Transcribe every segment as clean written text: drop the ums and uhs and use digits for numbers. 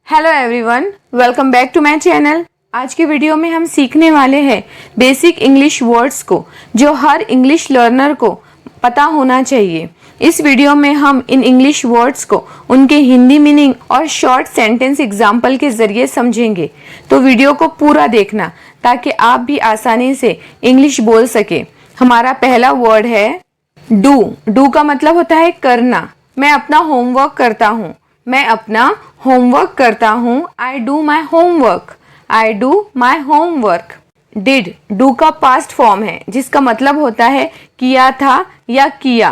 Hello everyone, welcome back to my channel. आज के video में हम सीखने वाले हैं बेसिक इंग्लिश वर्ड्स को जो हर इंग्लिश लर्नर को पता होना चाहिए। इस वीडियो में हम इन इंग्लिश वर्ड्स को उनके हिंदी मीनिंग और शॉर्ट सेंटेंस एग्जाम्पल के जरिए समझेंगे। तो वीडियो को पूरा देखना ताकि आप भी आसानी से इंग्लिश बोल सके। हमारा पहला वर्ड है डू। डू का मतलब होता है करना। मैं अपना होमवर्क करता हूँ। मैं अपना होमवर्क करता हूँ। I do my homework. I do my homework. Did, do का पास्ट फॉर्म है जिसका मतलब होता है किया था या किया।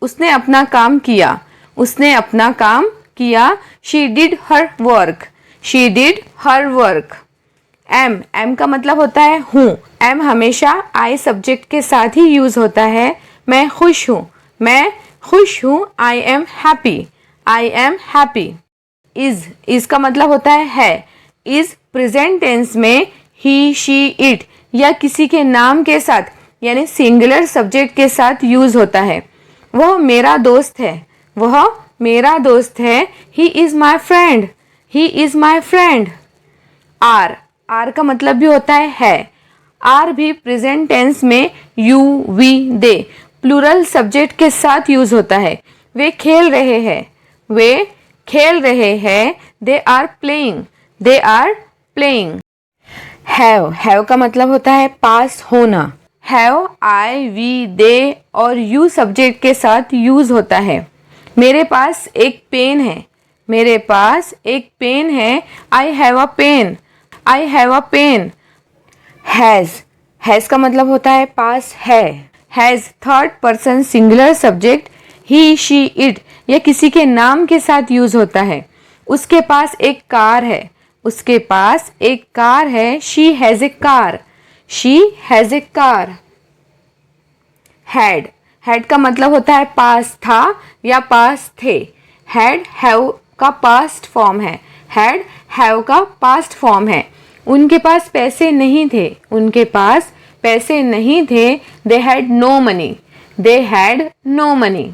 उसने अपना काम किया। उसने अपना काम किया। She did her work. She did her work. Am, am का मतलब होता है हूँ। एम हमेशा आई सब्जेक्ट के साथ ही यूज होता है। मैं खुश हूँ। मैं खुश हूँ। I am happy. I am happy. Is का मतलब होता है। इज प्रेजेंट टेंस में ही, शी, इट या किसी के नाम के साथ यानी सिंगुलर सब्जेक्ट के साथ यूज होता है। वह मेरा दोस्त है। वह मेरा दोस्त है। He is my friend. He is my friend. Are, are का मतलब भी होता है। आर भी प्रेजेंट टेंस में you, we, they plural subject के साथ यूज होता है। वे खेल रहे हैं। वे खेल रहे हैं। They are playing. They are playing. Have, have का मतलब होता है पास होना। हैव आई, वी, दे और यू सब्जेक्ट के साथ यूज होता है। मेरे पास एक पेन है। मेरे पास एक पेन है। I have a pen. I have a pen. Has, has का मतलब होता है पास है। Has third person singular subject he, she, it या किसी के नाम के साथ यूज होता है। उसके पास एक कार है। उसके पास एक कार है। She has a car. She has a car. Had, had का मतलब होता है पास था या पास थे। हैड हैव का पास्ट फॉर्म है। हैड हैव का पास्ट फॉर्म है। उनके पास पैसे नहीं थे। उनके पास पैसे नहीं थे। They had no money. They had no money.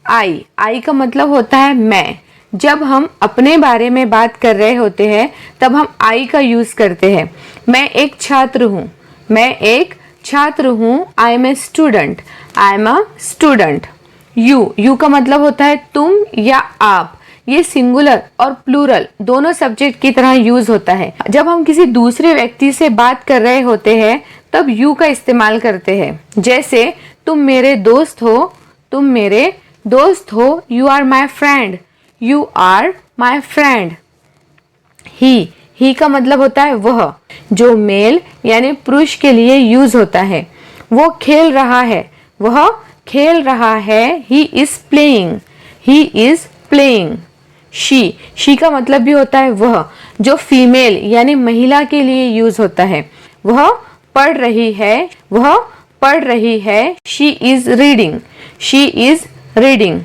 I, I का मतलब होता है मैं। जब हम अपने बारे में बात कर रहे होते हैं तब हम आई का यूज करते हैं। मैं एक छात्र हूँ। मैं एक छात्र हूँ। I am a student. I am a student. You, you का मतलब होता है तुम या आप। ये सिंगुलर और प्लूरल दोनों सब्जेक्ट की तरह यूज होता है। जब हम किसी दूसरे व्यक्ति से बात कर रहे होते हैं तब यू का इस्तेमाल करते हैं। जैसे तुम मेरे दोस्त हो। तुम मेरे दोस्त हो। You are my friend. You are my friend. He का मतलब होता है वह, जो मेल यानी पुरुष के लिए यूज होता है। वो खेल रहा है। वह खेल रहा है। He is playing. He is playing. She का मतलब भी होता है वह, जो फीमेल यानी महिला के लिए यूज होता है। वह पढ़ रही है। वह पढ़ रही है। She is reading. She is reading.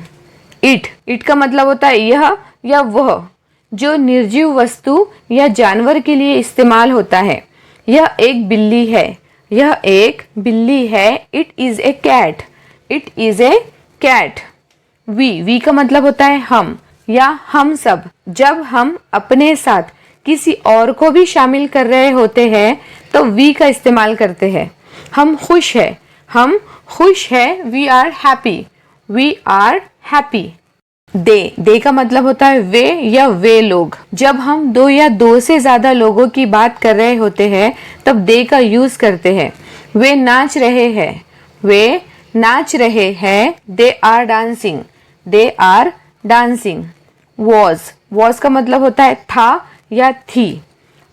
It का मतलब होता है यह या वह, जो निर्जीव वस्तु या जानवर के लिए इस्तेमाल होता है। यह एक बिल्ली है। यह एक बिल्ली है। It is a cat. It is a cat. We का मतलब होता है हम या हम सब। जब हम अपने साथ किसी और को भी शामिल कर रहे होते हैं तो वी का इस्तेमाल करते हैं। हम खुश है। हम खुश है। We are happy. We are happy. They का मतलब होता है वे या वे लोग। जब हम दो या दो से ज्यादा लोगों की बात कर रहे होते हैं तब दे का यूज करते हैं। वे नाच रहे हैं। वे नाच रहे हैं। They are dancing. They are dancing. Was का मतलब होता है था या थी।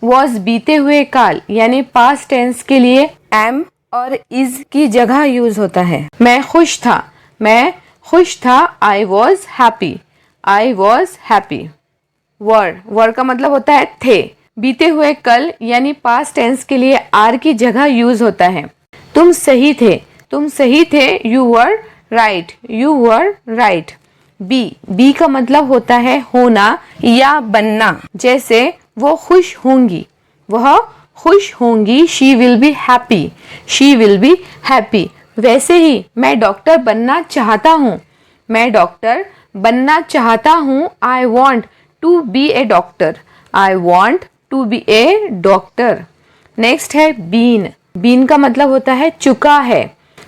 वॉज बीते हुए काल यानी पास्ट टेंस के लिए एम और इज की जगह यूज होता है। मैं खुश था। मैं खुश था। I was happy. I was happy. Were का मतलब होता है थे। बीते हुए कल यानी पास्ट टेंस के लिए आर की जगह यूज होता है। तुम सही थे। तुम सही थे। You were right. You were right. Be का मतलब होता है होना या बनना। जैसे वो खुश होंगी। वह खुश होंगी। She will be happy. She will be happy. वैसे ही मैं डॉक्टर बनना चाहता हूँ। मैं डॉक्टर बनना चाहता हूँ। I want to be a doctor, I want to be a doctor. Next है बीन। बीन का मतलब होता है चुका है।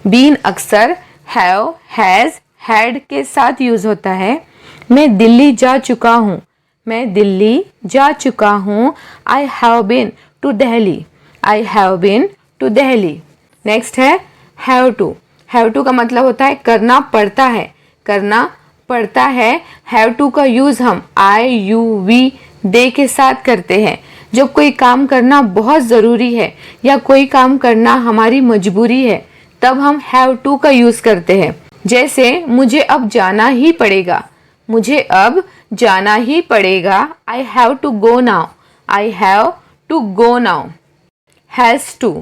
बीन अक्सर हैव, हैज, हैड के साथ यूज होता है। मैं दिल्ली जा चुका हूँ, मैं दिल्ली जा चुका हूँ। I have been to Delhi, I have been to Delhi. Next है हैव टू। हैव टू का मतलब होता है करना पड़ता है, करना पड़ता है। हैव टू का यूज हम आई, यू, वी, दे के साथ करते हैं जब कोई काम करना बहुत ज़रूरी है या कोई काम करना हमारी मजबूरी है, तब हम हैव टू का यूज करते हैं। जैसे मुझे अब जाना ही पड़ेगा, मुझे अब जाना ही पड़ेगा। I have to go now, I have to go now. Has to.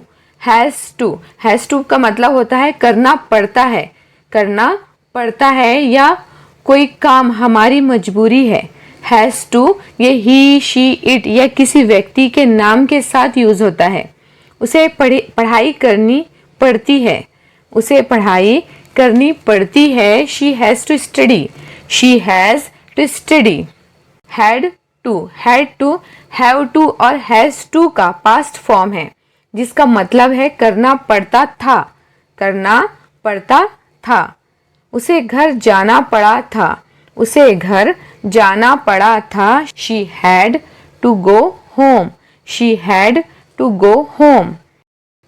Has to, has to का मतलब होता है करना पड़ता है, करना पड़ता है या कोई काम हमारी मजबूरी है। हैज़ टू ये ही, शी, इट या किसी व्यक्ति के नाम के साथ यूज होता है। उसे पढ़ाई करनी पड़ती है, उसे पढ़ाई करनी पड़ती है। She has to study, she has to study. Had to. Had to, have to और हैज़ टू का पास्ट फॉर्म है जिसका मतलब है करना पड़ता था, करना पड़ता था। उसे घर जाना पड़ा था, उसे घर जाना पड़ा था। She had to go home, she had to go home.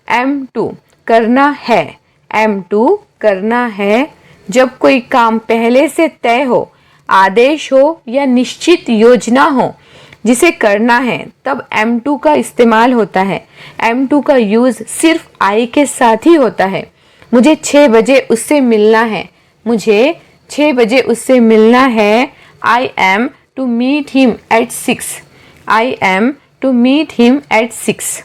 Am to करना है, एम टू करना है। जब कोई काम पहले से तय हो, आदेश हो या निश्चित योजना हो जिसे करना है, तब M2 का इस्तेमाल होता है। M2 का यूज सिर्फ आई के साथ ही होता है। मुझे 6 बजे उससे मिलना है, मुझे 6 बजे उससे मिलना है। I am to meet him at 6, I am to meet him at 6।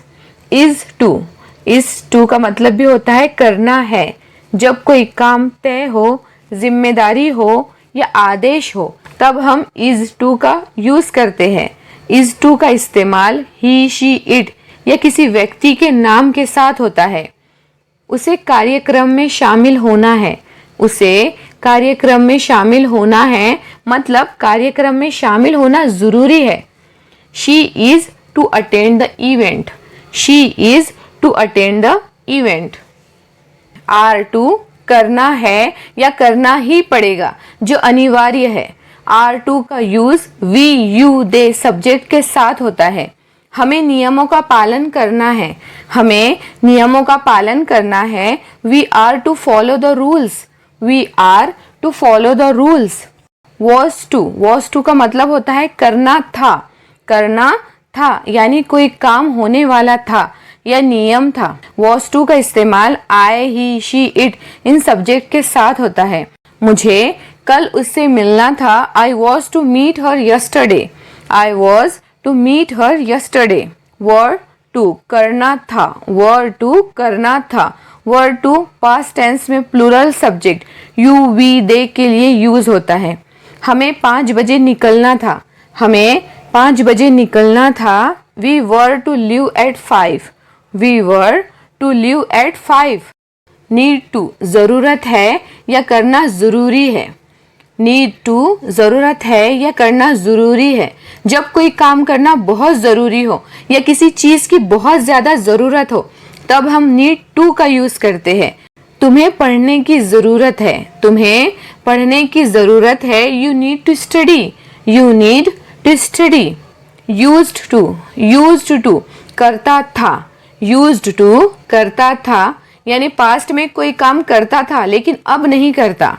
Is to. Is to का मतलब भी होता है करना है। जब कोई काम तय हो, जिम्मेदारी हो या आदेश हो, तब हम इज टू का यूज करते हैं। इज टू का इस्तेमाल ही, शी, इट या किसी व्यक्ति के नाम के साथ होता है। उसे कार्यक्रम में शामिल होना है, उसे कार्यक्रम में शामिल होना है मतलब कार्यक्रम में शामिल होना जरूरी है। She is to attend the event, she is to attend the event. Are to करना है या करना ही पड़ेगा जो अनिवार्य है। R2 का use we, you, they subject के साथ होता है। हमें नियमों का पालन करना है, हमें नियमों का पालन करना है। We are to follow the rules, we are to follow the rules. Was to. Was to का मतलब होता है करना था, करना था यानी कोई काम होने वाला था या नियम था। वॉज टू का इस्तेमाल आई, ही, शी, इट इन सब्जेक्ट के साथ होता है। मुझे कल उससे मिलना था। I was to meet her yesterday, I was to meet her yesterday. Were to करना था, वर टू करना था। वर टू पास्ट टेंस में plural subject you, we, they के लिए यूज होता है। हमें 5 बजे निकलना था, हमें 5 बजे निकलना था। We were to leave at 5, we were to leave at 5। Need to ज़रूरत है या करना ज़रूरी है, नीड टू ज़रूरत है या करना ज़रूरी है। जब कोई काम करना बहुत ज़रूरी हो या किसी चीज़ की बहुत ज़्यादा ज़रूरत हो, तब हम नीड टू का यूज़ करते हैं। तुम्हें पढ़ने की ज़रूरत है, तुम्हें पढ़ने की ज़रूरत है। You need to study, you need to study. Used to. Used to करता था, यूज्ड टू करता था यानी पास्ट में कोई काम करता था लेकिन अब नहीं करता।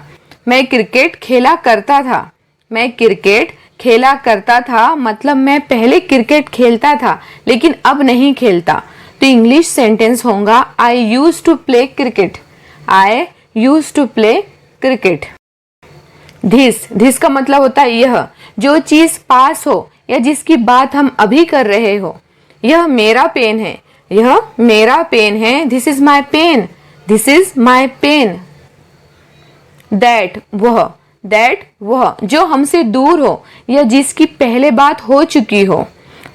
मैं क्रिकेट खेला करता था, मैं क्रिकेट खेला करता था मतलब मैं पहले क्रिकेट खेलता था लेकिन अब नहीं खेलता। तो इंग्लिश सेंटेंस होगा I use to play cricket, I use to play cricket. This. This का मतलब होता है यह, जो चीज पास हो या जिसकी बात हम अभी कर रहे हो। यह मेरा पेन है, यह मेरा पेन है। This is my pen, this is my pen. That वह, दैट वह जो हमसे दूर हो या जिसकी पहले बात हो चुकी हो।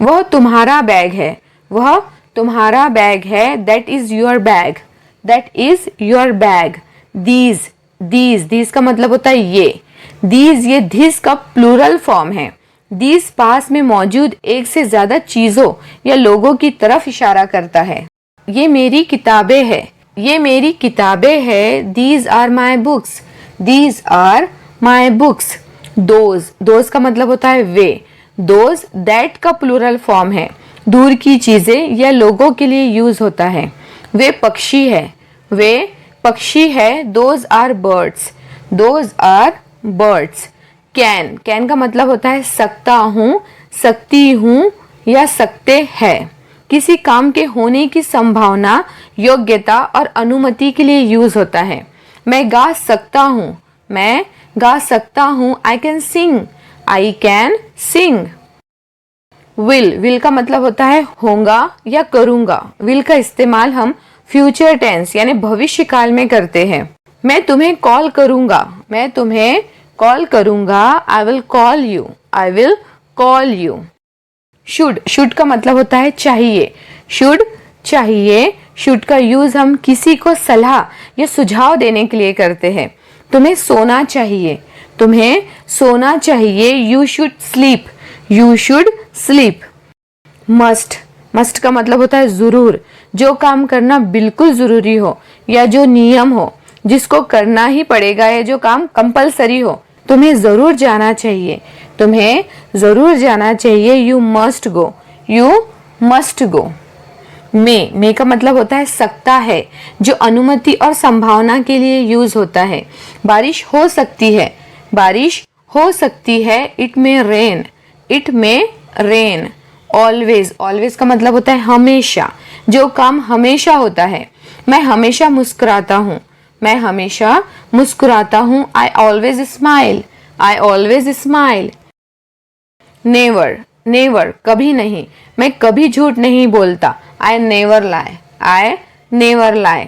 वह तुम्हारा बैग है, वह तुम्हारा बैग है। That is your bag, that is your bag. These. These. These का मतलब होता है ये। दीज ये धिस का प्लूरल फॉर्म है। दीज पास में मौजूद एक से ज्यादा चीजों या लोगों की तरफ इशारा करता है। ये मेरी किताबें है, ये मेरी किताबें है। These are my books, these are my books. Those का मतलब होता है वे। दोज दैट का प्लूरल फॉर्म है, दूर की चीजें या लोगों के लिए यूज होता है। वे पक्षी है, वे पक्षी है। Those are birds, those are birds. Can का मतलब होता है सकता हूँ, सकती हूँ या सकते हैं। किसी काम के होने की संभावना, योग्यता और अनुमति के लिए यूज होता है। मैं गा सकता हूँ, मैं गा सकता हूँ। I can sing, I can sing. Will का मतलब होता है होगा या करूंगा। विल का इस्तेमाल हम फ्यूचर टेंस यानी भविष्य काल में करते हैं। मैं तुम्हें कॉल करूंगा, मैं तुम्हें कॉल करूंगा। I will call you, I will call you. Should का मतलब होता है चाहिए। शुड चाहिए। शुड का यूज हम किसी को सलाह या सुझाव देने के लिए करते हैं। तुम्हें सोना चाहिए, तुम्हें सोना चाहिए। You should sleep, you should sleep. Must का मतलब होता है जरूर, जो काम करना बिल्कुल जरूरी हो या जो नियम हो, जिसको करना ही पड़ेगा या जो काम कंपलसरी हो। तुम्हें जरूर जाना चाहिए, तुम्हें जरूर जाना चाहिए। You must go, you must go. May का मतलब होता है सकता है, जो अनुमति और संभावना के लिए यूज होता है। बारिश हो सकती है, बारिश हो सकती है। It may rain, it may rain. Always का मतलब होता है हमेशा, जो काम हमेशा होता है। मैं हमेशा मुस्कुराता हूँ, मैं हमेशा मुस्कुराता हूँ। I always smile, I always smile. Never कभी नहीं, मैं कभी झूठ नहीं बोलता। I never lie, I never lie.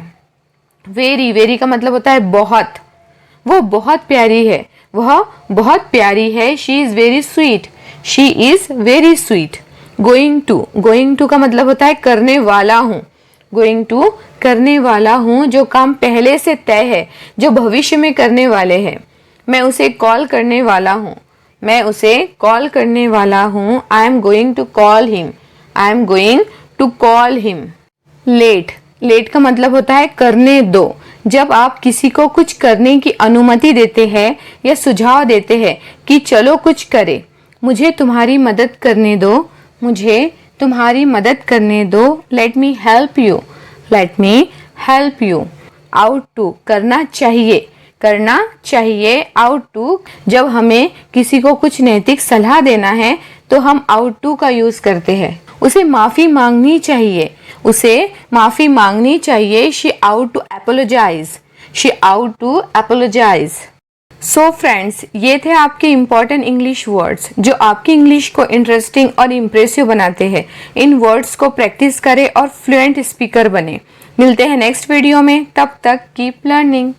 Very का मतलब होता है बहुत, वो बहुत प्यारी है, वह बहुत प्यारी है। She is very sweet, she is very sweet. Going to का मतलब होता है करने वाला हूँ, गोइंग टू करने वाला हूँ। जो काम पहले से तय है, जो भविष्य में करने वाले हैं। मैं उसे कॉल करने वाला हूँ, मैं उसे कॉल करने वाला हूँ। I am going to call him, I am going to call him. Let का मतलब होता है करने दो। जब आप किसी को कुछ करने की अनुमति देते हैं या सुझाव देते हैं कि चलो कुछ करे। मुझे तुम्हारी मदद करने दो, मुझे तुम्हारी मदद करने दो। Let me help you, let me help you. Ought to करना चाहिए, करना चाहिए। आउट टू जब हमें किसी को कुछ नैतिक सलाह देना है तो हम आउट टू का यूज करते हैं। उसे माफी मांगनी चाहिए, उसे माफी मांगनी चाहिए। She ought to apologise, she ought to apologise. So friends, ये थे आपके इम्पॉर्टेंट इंग्लिश वर्ड्स जो आपकी इंग्लिश को इंटरेस्टिंग और इम्प्रेसिव बनाते हैं। इन वर्ड्स को प्रैक्टिस करें और फ्लुएंट स्पीकर बने। मिलते हैं नेक्स्ट वीडियो में, तब तक कीप लर्निंग।